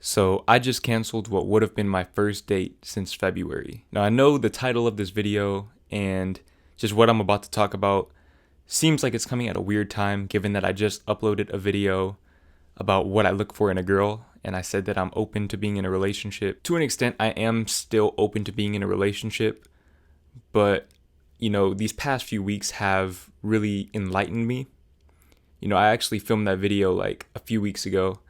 So I just canceled what would have been my first date since February. Now I know the title of this video and just what I'm about to talk about seems like it's coming at a weird time given that I just uploaded a video about what I look for in a girl and I said that I'm open to being in a relationship. To an extent, I am still open to being in a relationship, but these past few weeks have really enlightened me. I actually filmed that video like a few weeks ago,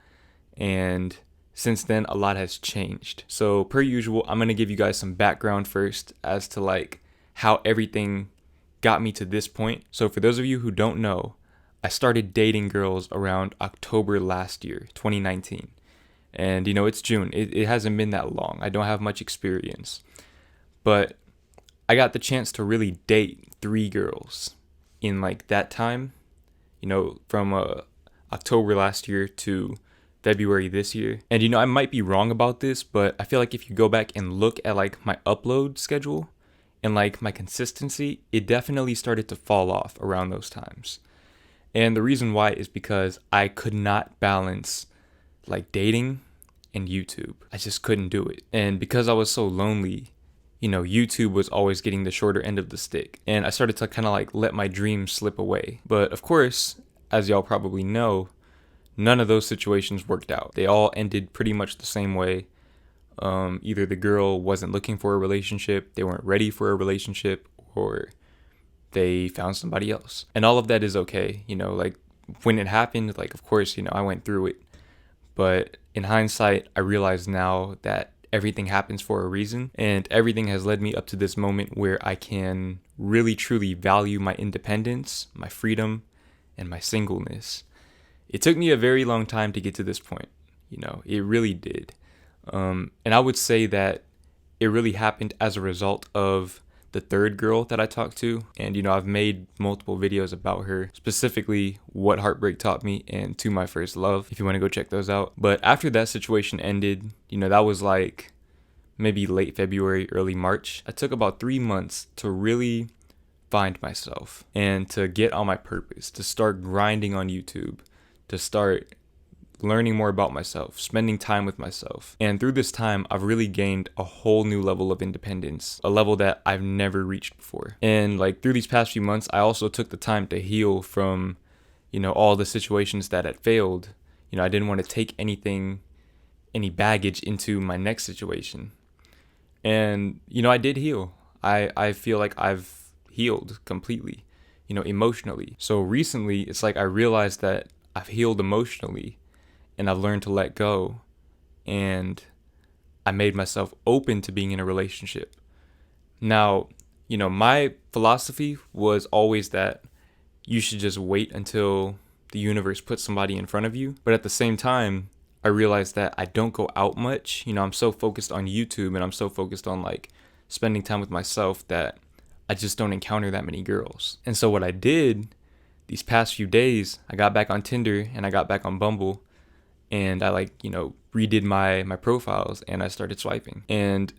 and since then a lot has changed. So per usual, I'm going to give you guys some background first as to like how everything got me to this point. So for those of you who don't know, I started dating girls around October last year, 2019. And it's June. It hasn't been that long. I don't have much experience. But I got the chance to really date 3 girls in like that time, from October last year to February this year. And I might be wrong about this, but I feel like if you go back and look at like my upload schedule and like my consistency, it definitely started to fall off around those times. And the reason why is because I could not balance like dating and YouTube. I just couldn't do it. And because I was so lonely, YouTube was always getting the shorter end of the stick. And I started to kind of like let my dreams slip away. But of course, as y'all probably know, none of those situations worked out. They all ended pretty much the same way. Either the girl wasn't looking for a relationship, they weren't ready for a relationship, or they found somebody else. And all of that is okay. Like when it happened, like of course, I went through it. But in hindsight, I realize now that everything happens for a reason, and everything has led me up to this moment where I can really truly value my independence, my freedom, and my singleness. It took me a very long time to get to this point. It really did. And I would say that it really happened as a result of the 3rd girl that I talked to. And, I've made multiple videos about her, specifically what heartbreak taught me and To My First Love, if you want to go check those out. But after that situation ended, that was like maybe late February, early March. I took about 3 months to really find myself and to get on my purpose, to start grinding on YouTube, to start learning more about myself, spending time with myself. And through this time, I've really gained a whole new level of independence, a level that I've never reached before. And like through these past few months, I also took the time to heal from, all the situations that had failed. I didn't want to take any baggage into my next situation. And, I did heal. I feel like I've healed completely, emotionally. So recently, it's like I realized that I've healed emotionally, and I've learned to let go, and I made myself open to being in a relationship. Now, my philosophy was always that you should just wait until the universe puts somebody in front of you. But at the same time, I realized that I don't go out much. I'm so focused on YouTube and I'm so focused on like spending time with myself that I just don't encounter that many girls. And so what I did these past few days, I got back on Tinder and I got back on Bumble. And I redid my profiles and I started swiping. And,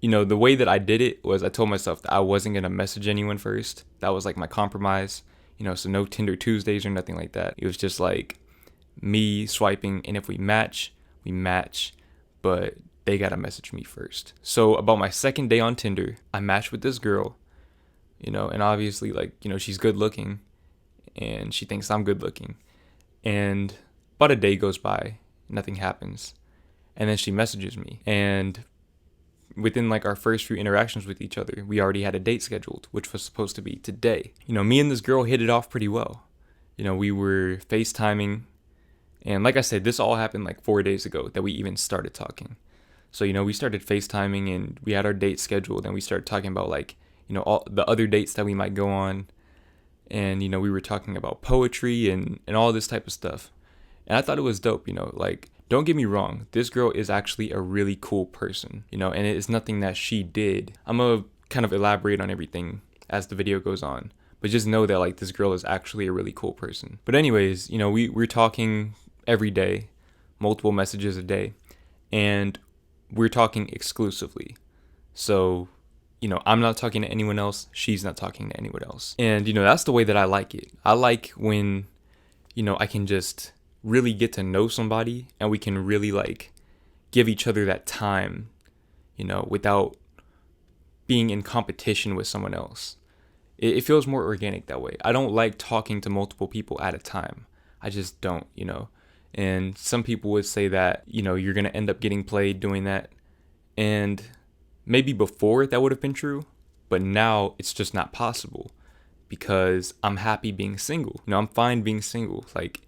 the way that I did it was I told myself that I wasn't going to message anyone first. That was like my compromise, so no Tinder Tuesdays or nothing like that. It was just like me swiping. And if we match, but they got to message me first. So about my 2nd day on Tinder, I matched with this girl, and obviously she's good looking and she thinks I'm good looking. And about a day goes by, nothing happens. And then she messages me. And within like our first few interactions with each other, we already had a date scheduled, which was supposed to be today. Me and this girl hit it off pretty well. We were FaceTiming. And like I said, this all happened like 4 days ago that we even started talking. So, we started FaceTiming and we had our date scheduled and we started talking about like, all the other dates that we might go on. And, we were talking about poetry and all this type of stuff. And I thought it was dope, like, don't get me wrong. This girl is actually a really cool person, and it is nothing that she did. I'm going to kind of elaborate on everything as the video goes on. But just know that, like, this girl is actually a really cool person. But anyways, we're talking every day, multiple messages a day. And we're talking exclusively. So, I'm not talking to anyone else. She's not talking to anyone else. And, that's the way that I like it. I like when, I can just really get to know somebody and we can really like give each other that time, without being in competition with someone else. It feels more organic that way. I don't like talking to multiple people at a time. I just don't. And some people would say that, you're going to end up getting played doing that. And maybe before that would have been true, but now it's just not possible because I'm happy being single. I'm fine being single. Like,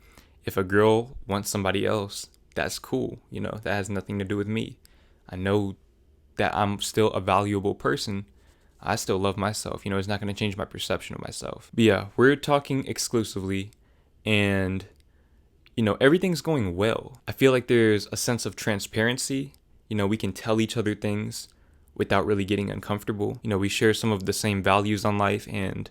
if a girl wants somebody else, that's cool. That has nothing to do with me. I know that I'm still a valuable person. I still love myself. It's not going to change my perception of myself. But yeah, we're talking exclusively, and, everything's going well. I feel like there's a sense of transparency. We can tell each other things without really getting uncomfortable. We share some of the same values on life, and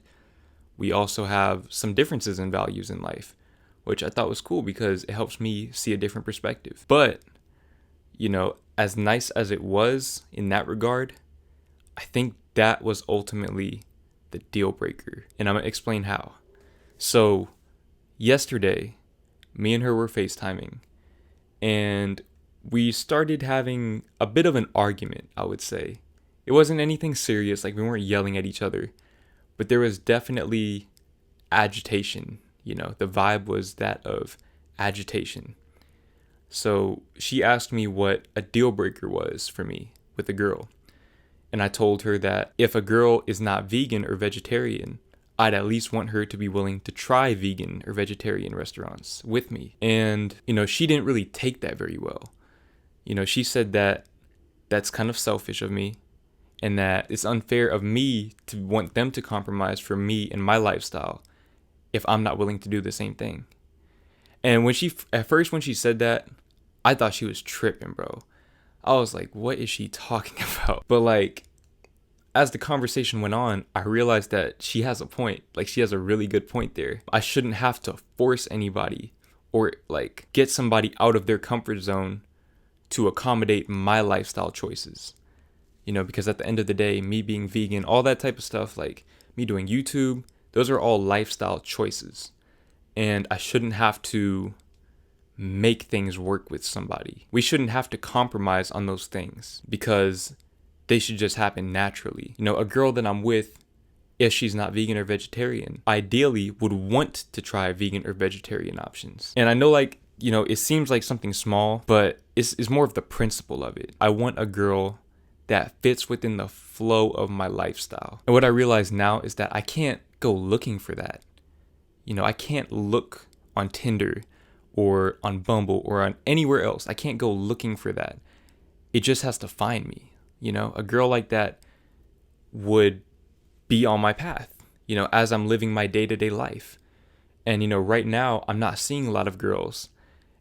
we also have some differences in values in life, which I thought was cool because it helps me see a different perspective. But, as nice as it was in that regard, I think that was ultimately the deal breaker. And I'm going to explain how. So, yesterday, me and her were FaceTiming, and we started having a bit of an argument, I would say. It wasn't anything serious, like we weren't yelling at each other, but there was definitely agitation. The vibe was that of agitation. So she asked me what a deal breaker was for me with a girl. And I told her that if a girl is not vegan or vegetarian, I'd at least want her to be willing to try vegan or vegetarian restaurants with me. And, she didn't really take that very well. She said that that's kind of selfish of me and that it's unfair of me to want them to compromise for me and my lifestyle if I'm not willing to do the same thing. And when she said that, I thought she was tripping, bro. I was like, what is she talking about? But like, as the conversation went on, I realized that she has a point. Like, she has a really good point there. I shouldn't have to force anybody or like get somebody out of their comfort zone to accommodate my lifestyle choices. Because at the end of the day, me being vegan, all that type of stuff, like me doing YouTube, those are all lifestyle choices. And I shouldn't have to make things work with somebody. We shouldn't have to compromise on those things because they should just happen naturally. A girl that I'm with, if she's not vegan or vegetarian, ideally would want to try vegan or vegetarian options. And I know it seems like something small, but it's more of the principle of it. I want a girl that fits within the flow of my lifestyle. And what I realize now is that I can't go looking for that. I can't look on Tinder or on Bumble or on anywhere else. I can't go looking for that. It just has to find me. A girl like that would be on my path, as I'm living my day-to-day life. And, right now I'm not seeing a lot of girls.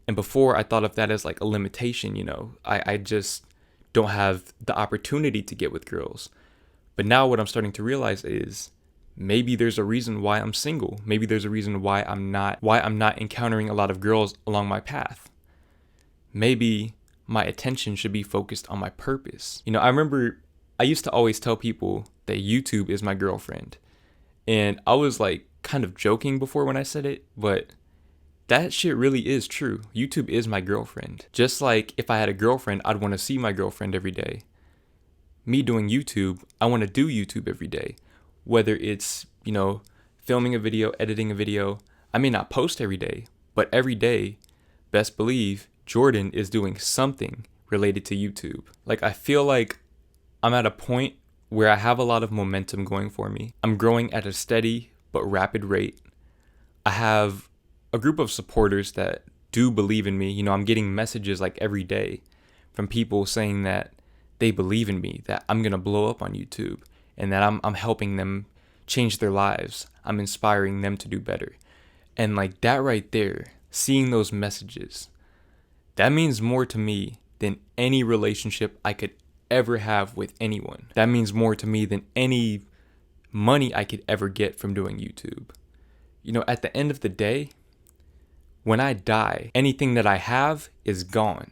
And before I thought of that as like a limitation, I just don't have the opportunity to get with girls. But now what I'm starting to realize is maybe there's a reason why I'm single. Maybe there's a reason why I'm not encountering a lot of girls along my path. Maybe my attention should be focused on my purpose. I remember I used to always tell people that YouTube is my girlfriend. And I was like kind of joking before when I said it, but that shit really is true. YouTube is my girlfriend. Just like if I had a girlfriend, I'd want to see my girlfriend every day. Me doing YouTube, I want to do YouTube every day. Whether it's, filming a video, editing a video. I may not post every day, but every day, best believe, Jordan is doing something related to YouTube. Like, I feel like I'm at a point where I have a lot of momentum going for me. I'm growing at a steady but rapid rate. I have a group of supporters that do believe in me. I'm getting messages like every day from people saying that they believe in me, that I'm going to blow up on YouTube, and that I'm helping them change their lives. I'm inspiring them to do better. And like that right there, seeing those messages, that means more to me than any relationship I could ever have with anyone. That means more to me than any money I could ever get from doing YouTube. At the end of the day, when I die, anything that I have is gone.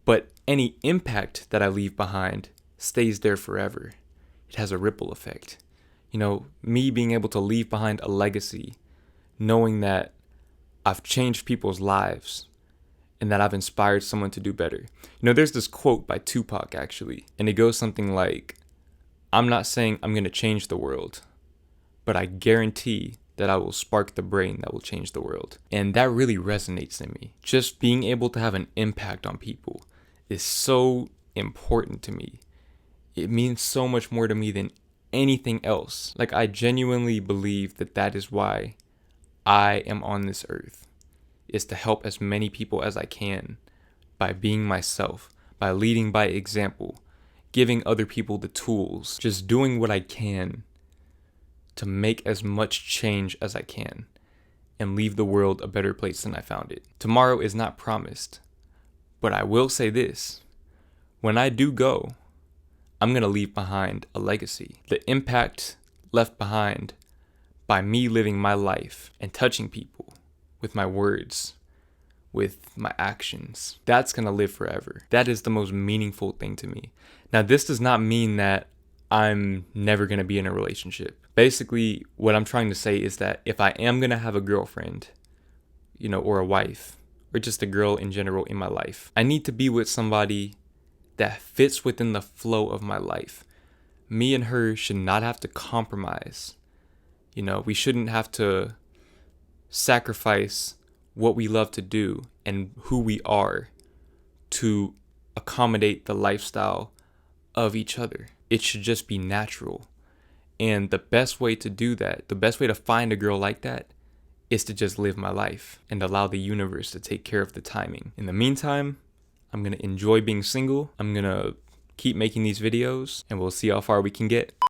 But any impact that I leave behind stays there forever. It has a ripple effect. Me being able to leave behind a legacy, knowing that I've changed people's lives, and that I've inspired someone to do better. There's this quote by Tupac actually, and it goes something like, "I'm not saying I'm going to change the world, but I guarantee that I will spark the brain that will change the world." And that really resonates in me. Just being able to have an impact on people is so important to me. It means so much more to me than anything else. Like, I genuinely believe that that is why I am on this earth, is to help as many people as I can by being myself, by leading by example, giving other people the tools, just doing what I can to make as much change as I can and leave the world a better place than I found it. Tomorrow is not promised, but I will say this: when I do go, I'm going to leave behind a legacy. The impact left behind by me living my life and touching people with my words, with my actions, that's going to live forever. That is the most meaningful thing to me. Now, this does not mean that I'm never going to be in a relationship. Basically, what I'm trying to say is that if I am going to have a girlfriend, or a wife, or just a girl in general in my life, I need to be with somebody that fits within the flow of my life. Me and her should not have to compromise. We shouldn't have to sacrifice what we love to do and who we are to accommodate the lifestyle of each other. It should just be natural. And the best way to do that, the best way to find a girl like that, is to just live my life and allow the universe to take care of the timing. In the meantime, I'm going to enjoy being single. I'm going to keep making these videos, and we'll see how far we can get.